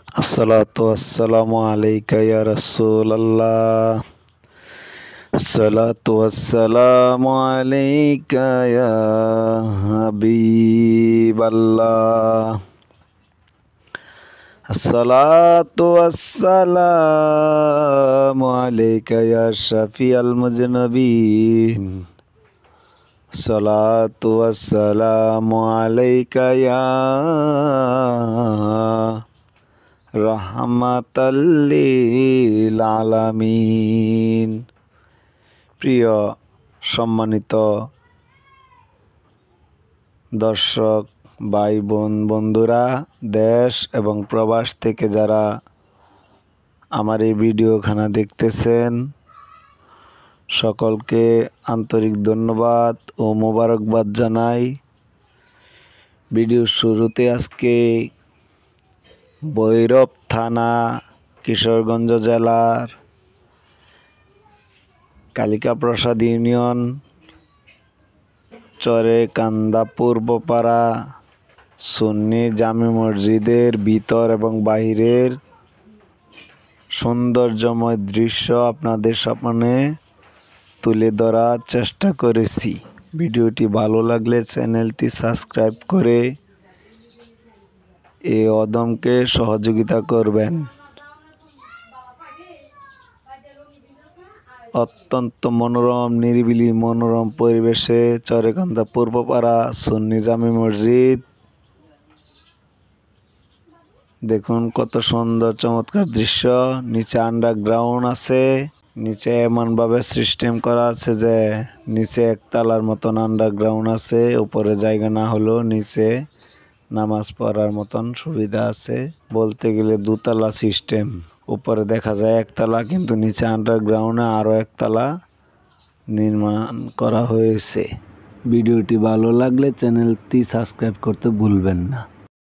আসসালাতু আসসালামু আলাইকা ইয়া রাসূলাল্লাহ। আসসালাতু আসসালামু আলাইকা ইয়া হাবিবাল্লাহ। আসসালাতু আসসালামু আলাইকা ইয়া শাফিয়াল মুজনবিন। আসসালাতু আসসালামু আলাইকা ইয়া রাহমাতাল লিল আলামিন। প্রিয় সম্মানিত দর্শক ভাই বন্ধুরা, দেশ এবং প্রবাস থেকে যারা আমার এই ভিডিওখানা দেখতেছেন, সকলকে আন্তরিক ধন্যবাদ ও মোবারকবাদ জানাই। ভিডিওর শুরুতে আজকে ভৈরব থানা, কিশোরগঞ্জ জেলার কালিকাপ্রসাদ ইউনিয়ন চরে কান্দা পূর্বপাড়া সুন্নি জামে মসজিদের ভিতর এবং বাহিরের সৌন্দর্যময় দৃশ্য আপনাদের সামনে তুলে ধরার চেষ্টা করেছি। ভিডিওটি ভালো লাগলে চ্যানেলটি সাবস্ক্রাইব করে এই অদমকে সহযোগিতা করবেন। অত্যন্ত মনোরম, নিরিবিলি মনোরম পরিবেশে চরেকান্দা পূর্বপাড়া সুন্নি জামে মসজিদ। দেখুন কত সুন্দর চমৎকার দৃশ্য। নিচে আন্ডারগ্রাউন্ড আছে। নিচে এমনভাবে সিস্টেম করা আছে যে নিচে একতলার মতন আন্ডারগ্রাউন্ড আছে, উপরে জায়গা না হলেও নিচে নামাজ পড়ার মতন সুবিধা আছে। বলতে গেলে দুতলা সিস্টেম। উপরে দেখা যায় একতলা, কিন্তু নিচে আন্ডারগ্রাউন্ডে আরও একতলা নির্মাণ করা হয়েছে। ভিডিওটি ভালো লাগলে চ্যানেলটি সাবস্ক্রাইব করতে ভুলবেন না।